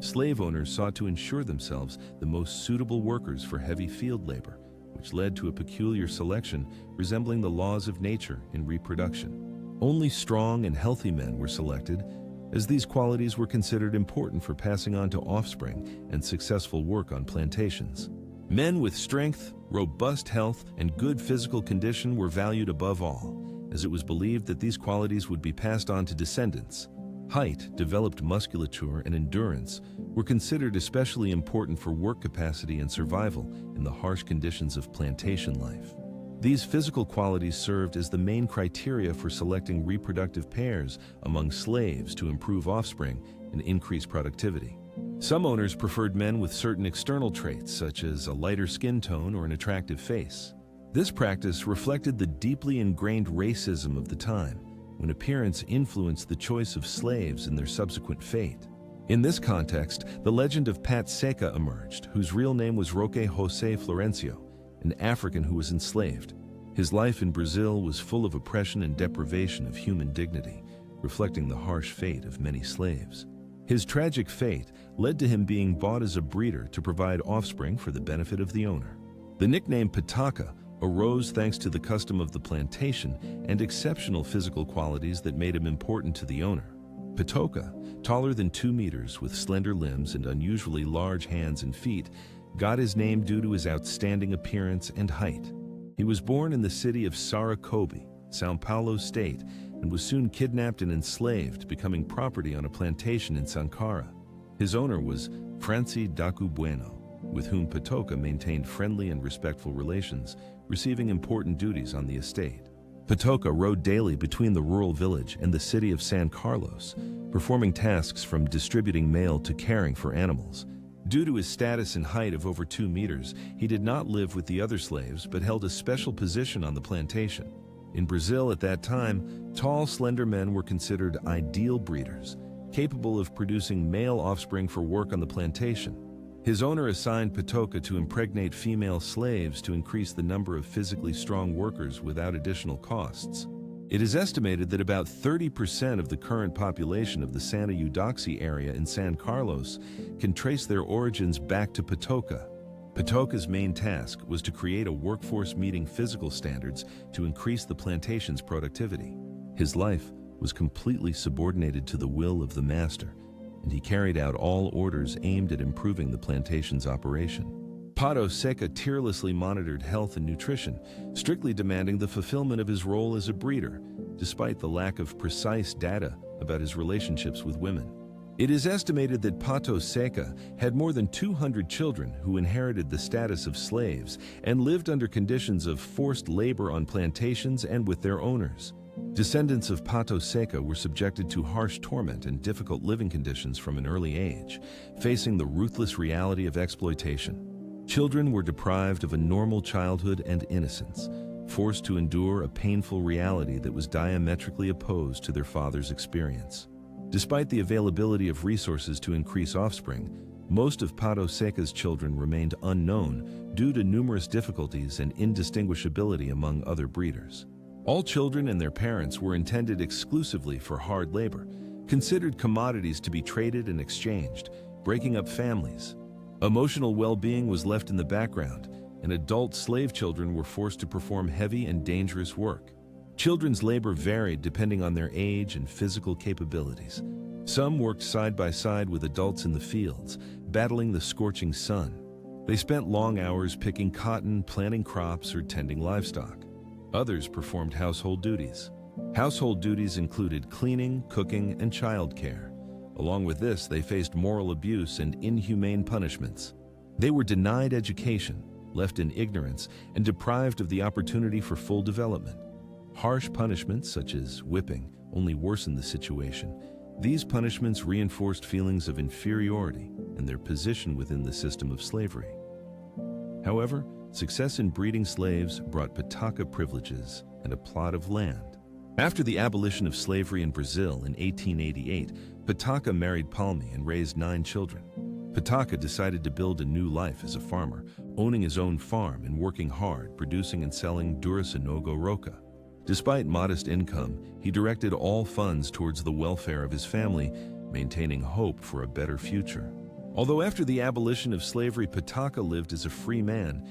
Slave owners sought to ensure themselves the most suitable workers for heavy field labor, which led to a peculiar selection resembling the laws of nature in reproduction. Only strong and healthy men were selected, as these qualities were considered important for passing on to offspring and successful work on plantations. Men with strength, robust health, and good physical condition were valued above all, as it was believed that these qualities would be passed on to descendants. Height, developed musculature, and endurance were considered especially important for work capacity and survival in the harsh conditions of plantation life. These physical qualities served as the main criteria for selecting reproductive pairs among slaves to improve offspring and increase productivity. Some owners preferred men with certain external traits, such as a lighter skin tone or an attractive face. This practice reflected the deeply ingrained racism of the time, when appearance influenced the choice of slaves and their subsequent fate. In this context, the legend of Pat Seka emerged, whose real name was Roque José Florencio, an African who was enslaved. His life in Brazil was full of oppression and deprivation of human dignity, reflecting the harsh fate of many slaves. His tragic fate led to him being bought as a breeder to provide offspring for the benefit of the owner. The nickname Pata arose thanks to the custom of the plantation and exceptional physical qualities that made him important to the owner. Pata, taller than 2 meters with slender limbs and unusually large hands and feet, got his name due to his outstanding appearance and height. He was born in the city of Saracobe, São Paulo state, and was soon kidnapped and enslaved, becoming property on a plantation in Sankara. His owner was Franci Dacu Bueno, with whom Pata maintained friendly and respectful relations, receiving important duties on the estate. Pata rode daily between the rural village and the city of San Carlos, performing tasks from distributing mail to caring for animals. Due to his status and height of over 2 meters, he did not live with the other slaves but held a special position on the plantation. In Brazil at that time, tall, slender men were considered ideal breeders, capable of producing male offspring for work on the plantation. His owner assigned Pata to impregnate female slaves to increase the number of physically strong workers without additional costs. It is estimated that about 30% of the current population of the Santa Eudoxie area in San Carlos can trace their origins back to Pata. Pata's main task was to create a workforce meeting physical standards to increase the plantation's productivity. His life was completely subordinated to the will of the master, and he carried out all orders aimed at improving the plantation's operation. Pata Seka tirelessly monitored health and nutrition, strictly demanding the fulfillment of his role as a breeder, despite the lack of precise data about his relationships with women. It is estimated that Pata Seka had more than 200 children who inherited the status of slaves and lived under conditions of forced labor on plantations and with their owners. Descendants of Pata Seka were subjected to harsh torment and difficult living conditions from an early age, facing the ruthless reality of exploitation. Children were deprived of a normal childhood and innocence, forced to endure a painful reality that was diametrically opposed to their father's experience. Despite the availability of resources to increase offspring, most of Pata Seka's children remained unknown due to numerous difficulties and indistinguishability among other breeders. All children and their parents were intended exclusively for hard labor, considered commodities to be traded and exchanged, breaking up families. Emotional well-being was left in the background, and adult slave children were forced to perform heavy and dangerous work. Children's labor varied depending on their age and physical capabilities. Some worked side by side with adults in the fields, battling the scorching sun. They spent long hours picking cotton, planting crops, or tending livestock. Others performed household duties. Household duties included cleaning, cooking, and childcare. Along with this, they faced moral abuse and inhumane punishments. They were denied education, left in ignorance, and deprived of the opportunity for full development. Harsh punishments, such as whipping, only worsened the situation. These punishments reinforced feelings of inferiority and their position within the system of slavery. However, success in breeding slaves brought Pata privileges and a plot of land. After the abolition of slavery in Brazil in 1888, Pata married Palmi and raised 9 children. Pata decided to build a new life as a farmer, owning his own farm and working hard, producing and selling Duracinogo Roca. Despite modest income, he directed all funds towards the welfare of his family, maintaining hope for a better future. Although after the abolition of slavery, Pata lived as a free man,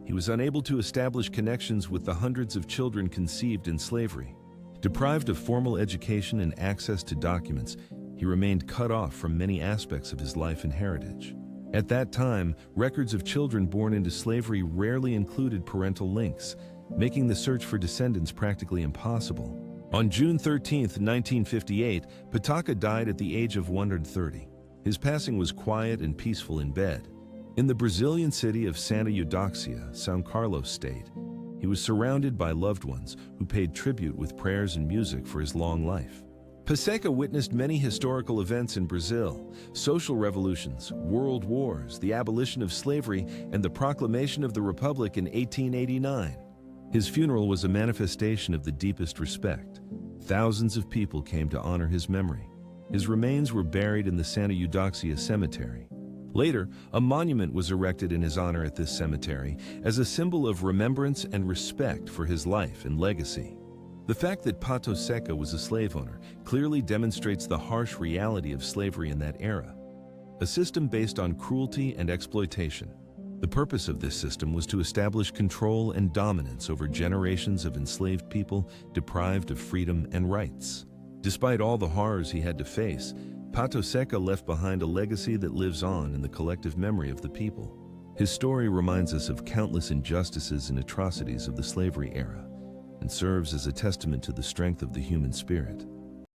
he was unable to establish connections with the hundreds of children conceived in slavery. Deprived of formal education and access to documents, he remained cut off from many aspects of his life and heritage. At that time, records of children born into slavery rarely included parental links, making the search for descendants practically impossible. On June 13, 1958, Pata died at the age of 130. His passing was quiet and peaceful in bed. In the Brazilian city of Santa Eudoxia, São Carlos state, he was surrounded by loved ones who paid tribute with prayers and music for his long life. Pata Seka witnessed many historical events in Brazil: social revolutions, world wars, the abolition of slavery, and the proclamation of the Republic in 1889. His funeral was a manifestation of the deepest respect. Thousands of people came to honor his memory. His remains were buried in the Santa Eudoxia cemetery. Later, a monument was erected in his honor at this cemetery as a symbol of remembrance and respect for his life and legacy. The fact that Pata Seka was a slave owner clearly demonstrates the harsh reality of slavery in that era, a system based on cruelty and exploitation. The purpose of this system was to establish control and dominance over generations of enslaved people deprived of freedom and rights. Despite all the horrors he had to face, Pata Seka left behind a legacy that lives on in the collective memory of the people. His story reminds us of countless injustices and atrocities of the slavery era, and serves as a testament to the strength of the human spirit.